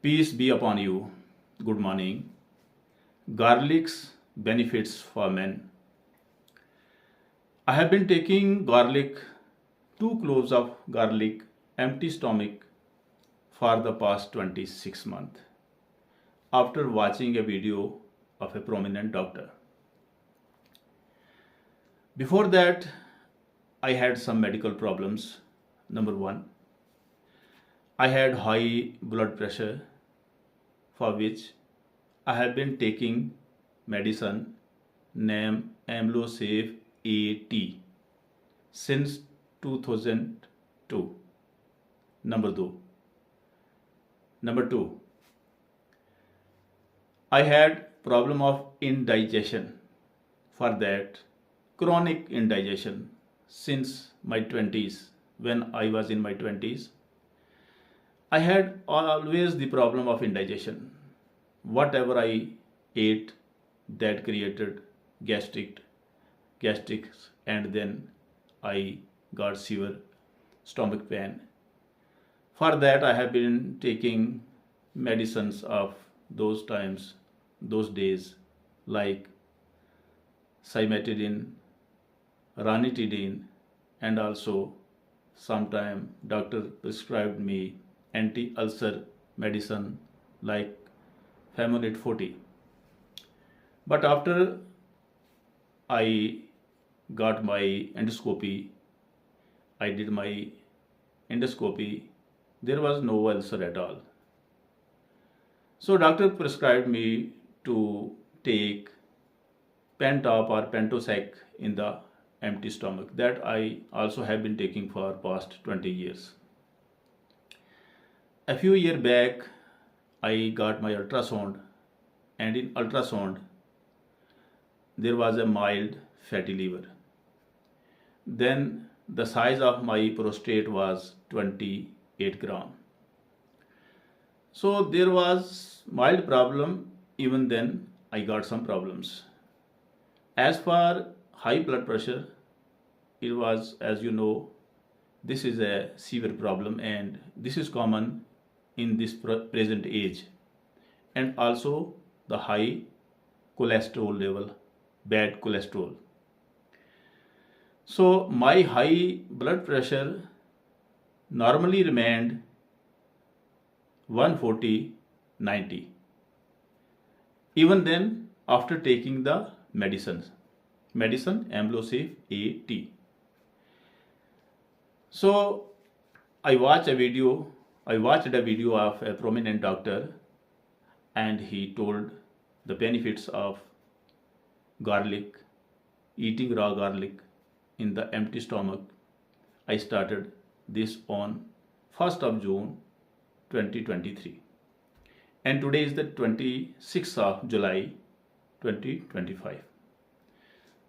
Peace be upon you. Good morning. Garlic's benefits for men. I have been taking garlic, 2 cloves of garlic, empty stomach for the past 26 months after watching a video of a prominent doctor. Before that, I had some medical problems. Number one, I had high blood pressure for which I have been taking medicine named Amlosafe AT since 2002. Number two, I had problem of indigestion. For that, chronic indigestion since my 20s. When I was in my 20s, I had always the problem of indigestion. Whatever I ate, that created gastrics, and then I got severe stomach pain. For that, I have been taking medicines of those days, like cimetidine, ranitidine, and also sometime doctor prescribed me anti-ulcer medicine like Famulate 40. But after I got my endoscopy, I did my endoscopy, there was no ulcer at all. So doctor prescribed me to take Pentop or Pentosec in the empty stomach. That I also have been taking for past 20 years. A few years back, I got my ultrasound, and in ultrasound, there was a mild fatty liver. Then the size of my prostrate was 28 gram. So there was mild problem. Even then, I got some problems. As for high blood pressure, it was, as you know, this is a severe problem, and this is common in this present age. And also the high cholesterol level, bad cholesterol. So my high blood pressure normally remained 140/90. Even then, after taking the medicine Amlosafe AT. So I watched a video of a prominent doctor, and he told the benefits of garlic, eating raw garlic in the empty stomach. I started this on 1st of June 2023, and today is the 26th of July 2025.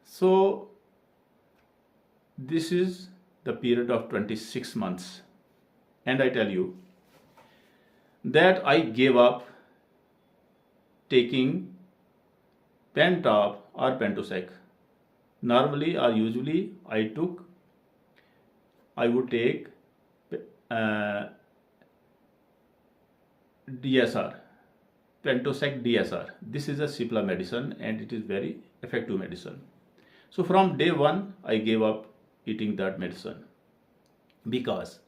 So this is the period of 26 months, and I tell you that I gave up taking Pentop or Pentosec. Normally or usually I would take DSR, Pentosec DSR. This is a Cipla medicine, and it is very effective medicine. So from day one, I gave up eating that medicine, because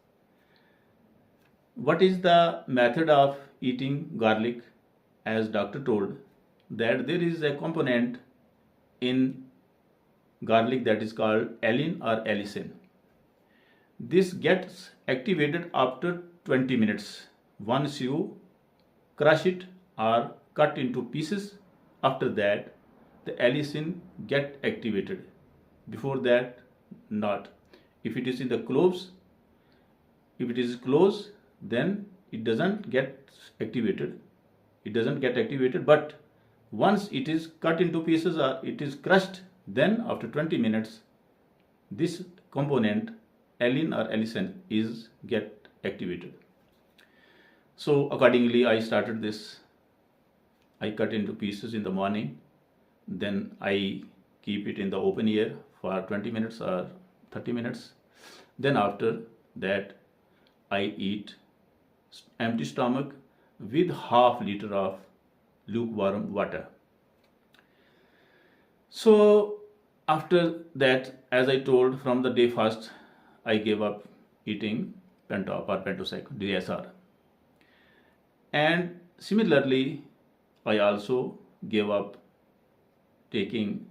what is the method of eating garlic? As doctor told, that there is a component in garlic that is called allin or allicin. This gets activated after 20 minutes once you crush it or cut into pieces. After that, the allicin get activated. Before that, not. If it is in the cloves, then it doesn't get activated. But once it is cut into pieces or it is crushed, then after 20 minutes, this component allin or allicin is get activated. So accordingly, I started this. I cut into pieces in the morning, then I keep it in the open air for 20 minutes or 30 minutes. Then after that, I eat empty stomach with half liter of lukewarm water. So after that, as I told, from the day first, I gave up eating pentop or pentosec DSR. And similarly, I also gave up taking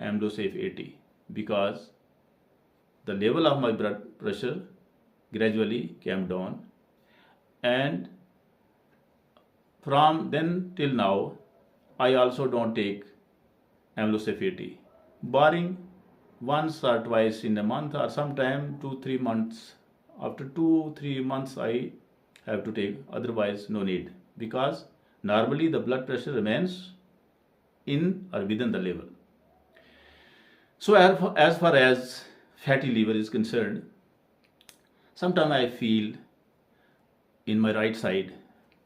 Amlosafe 80 because the level of my blood pressure gradually came down, and from then till now I also don't take Amlosafe 80, barring once or twice in a month, or sometime 2-3 months. After 2-3 months I have to take, otherwise no need, because normally the blood pressure remains in or within the level. So as far as fatty liver is concerned, sometimes I feel in my right side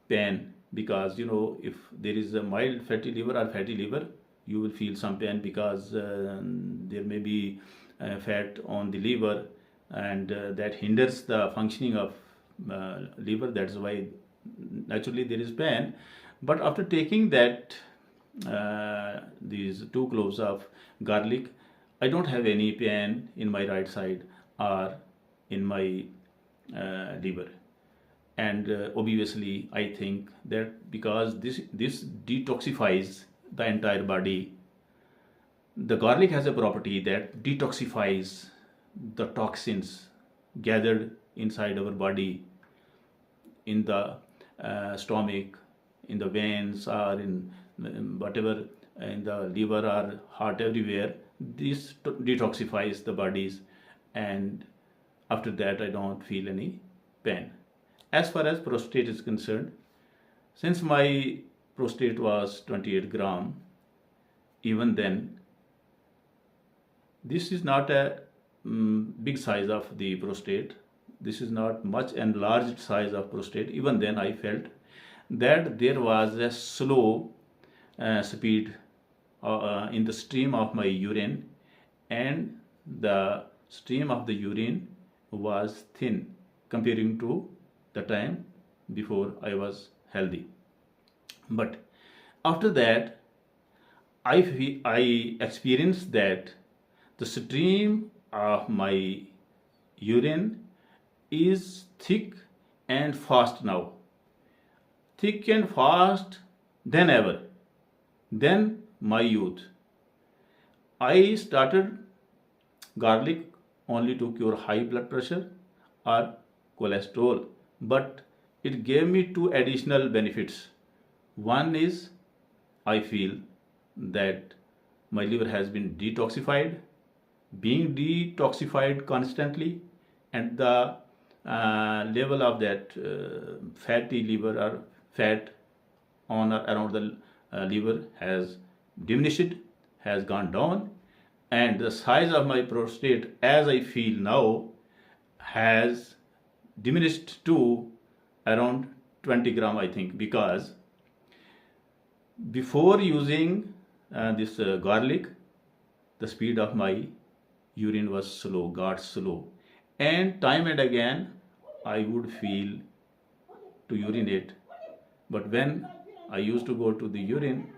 pain, because if there is a mild fatty liver or fatty liver, you will feel some pain because there may be fat on the liver, and that hinders the functioning of liver. That's why naturally there is pain. But after taking that these 2 cloves of garlic, I don't have any pain in my right side or in my liver. And obviously I think that because this detoxifies the entire body. The garlic has a property that detoxifies the toxins gathered inside our body, in the stomach, in the veins, or in whatever, in the liver or heart, everywhere. This detoxifies the bodies, and after that I don't feel any pain. As far as prostate is concerned, since my prostate was 28 gram, even then, this is not a big size of the prostate. This is not much enlarged size of prostate. Even then I felt that there was a slow speed in the stream of my urine, and the stream of the urine was thin comparing to the time before I was healthy. But after that, I experienced that the stream of my urine is thick and fast now, thick and fast than ever, than my youth. I started garlic only to cure high blood pressure or cholesterol, but it gave me 2 additional benefits. One is I feel that my liver has been detoxified, being detoxified constantly, and the level of that fatty liver or fat on or around the liver has diminished, has gone down, and the size of my prostate, as I feel now, has diminished to around 20 gram, I think, because before using this garlic, the speed of my urine was slow, got slow, and time and again I would feel to urinate. But when I used to go to the urine,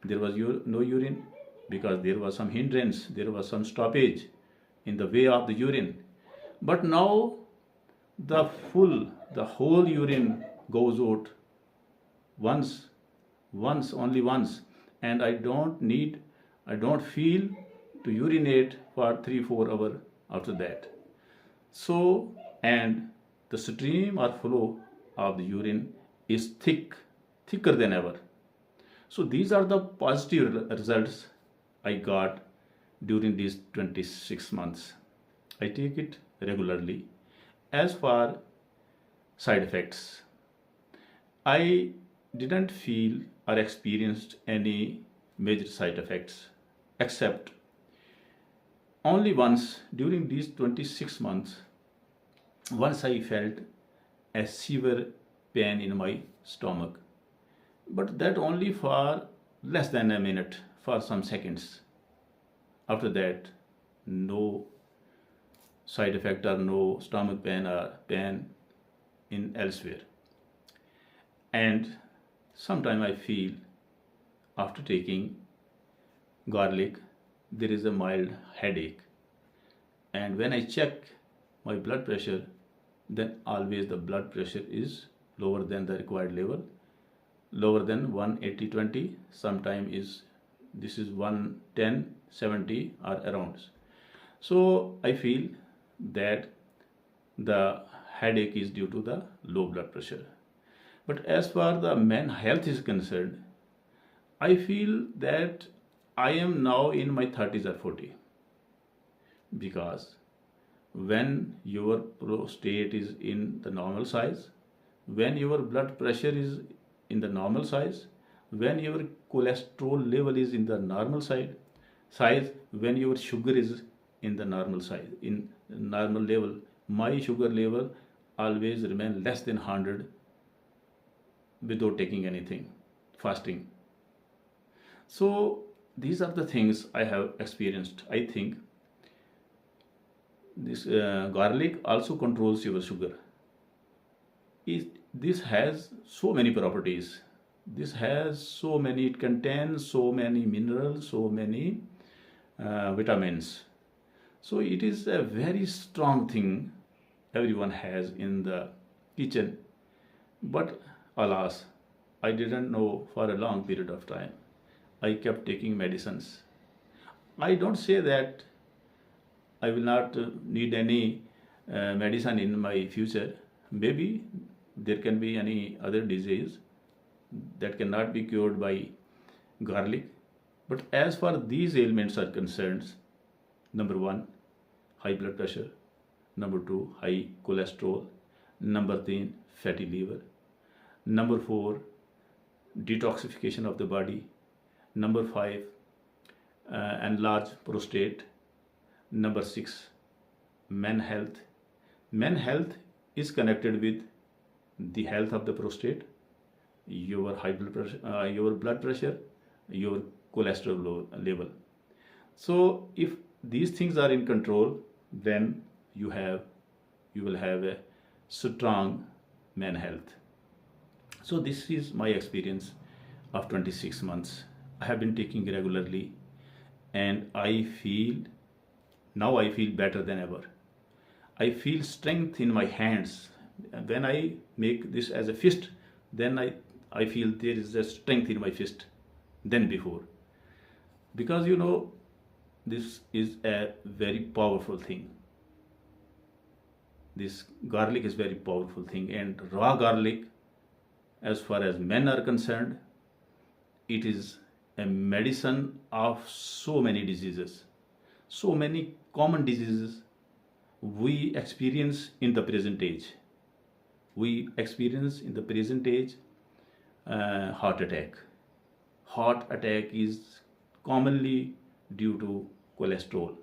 there was no urine, because there was some hindrance, there was some stoppage in the way of the urine. But now the whole urine goes out only once, and I don't feel to urinate for 3-4 hours after that. So, and the stream or flow of the urine is thicker than ever. So these are the positive results I got during these 26 months. I take it regularly. As for side effects, I didn't feel or experienced any major side effects, except only once during these 26 months. Once I felt a severe pain in my stomach, but that only for less than a minute, for some seconds. After that, no side effect or no stomach pain or pain in elsewhere. And sometimes I feel after taking garlic there is a mild headache, and when I check my blood pressure, then always the blood pressure is lower than the required level, lower than 180/20. Sometimes is this is 110/70 or around. So I feel that the headache is due to the low blood pressure. But as far the men health is concerned, I feel that I am now in my 30s or 40, because when your prostate is in the normal size, when your blood pressure is in the normal size, when your cholesterol level is in the normal size, when your sugar is in the normal size, in normal level, my sugar level always remain less than 100 without taking anything, fasting. So these are the things I have experienced. I think this garlic also controls your sugar. This has so many properties. This has so many, it contains so many minerals, so many vitamins. So it is a very strong thing everyone has in the kitchen. But alas, I didn't know for a long period of time. I kept taking medicines. I don't say that I will not need any medicine in my future. Maybe there can be any other disease that cannot be cured by garlic. But as far these ailments are concerned, number one, high blood pressure. Number two, high cholesterol. Number three, fatty liver. Number four, detoxification of the body. Number five, enlarged prostate. Number six, men health. Men health is connected with the health of the prostate, your high blood pressure, your cholesterol level. So if these things are in control, then you will have a strong man health. So this is my experience of 26 months. I have been taking regularly, and I feel better than ever. I feel strength in my hands. When I make this as a fist, then I feel there is a strength in my fist than before. Because this is a very powerful thing. This garlic is very powerful thing, and raw garlic, as far as men are concerned, it is a medicine of so many diseases, so many common diseases we experience in the present age. We experience in the present age heart attack. Heart attack is commonly due to cholesterol,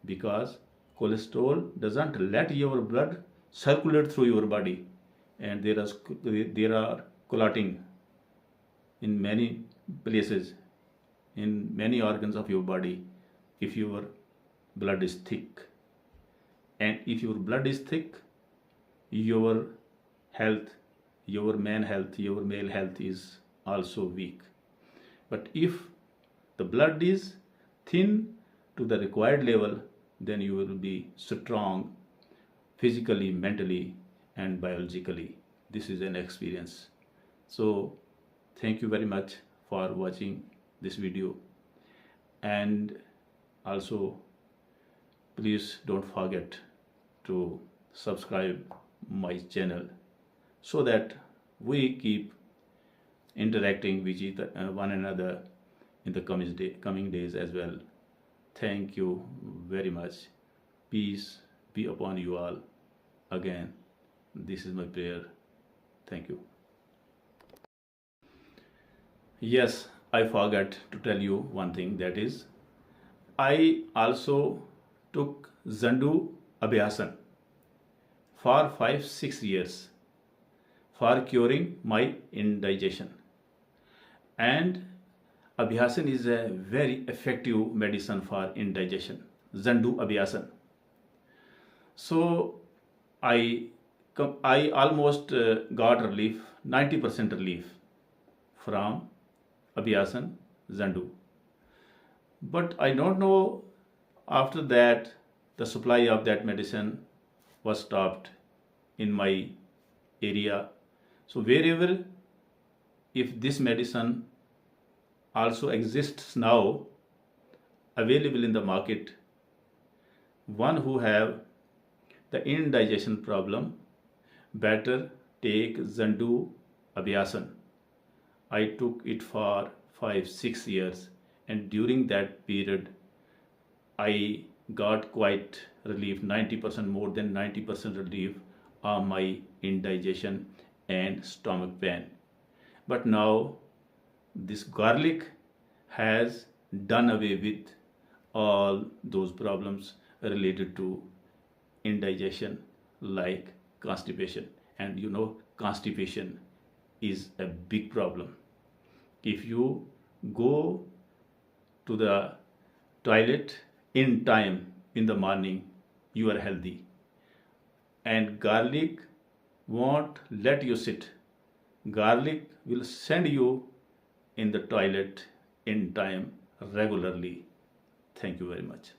because cholesterol doesn't let your blood circulate through your body, and there are clotting in many places, in many organs of your body, if your blood is thick. And if your blood is thick, your health, your male health is also weak. But if the blood is thin to the required level, then you will be strong physically, mentally, and biologically. This is an experience. So thank you very much for watching this video, and also please don't forget to subscribe my channel so that we keep interacting with one another in the coming days as well. Thank you very much. Peace be upon you all. Again, this is my prayer. Thank you. Yes, I forgot to tell you one thing, that is, I also took Zandu Abhyasan for 5-6 years for curing my indigestion. And Abhyasan is a very effective medicine for indigestion, Zandu Abhyasan. So I I almost got relief, 90% relief from Abhyasan Zandu. But I don't know, after that, the supply of that medicine was stopped in my area. So wherever, if this medicine also exists now available in the market, one who have the indigestion problem, better take Zandu Abhyasan. I took it for 5-6 years, and during that period I got quite relief, 90%, more than 90% relief on my indigestion and stomach pain. But now this garlic has done away with all those problems related to indigestion, like constipation. And you know, constipation is a big problem. If you go to the toilet in time in the morning, you are healthy. And garlic won't let you sit. Garlic will send you in the toilet in time regularly. Thank you very much.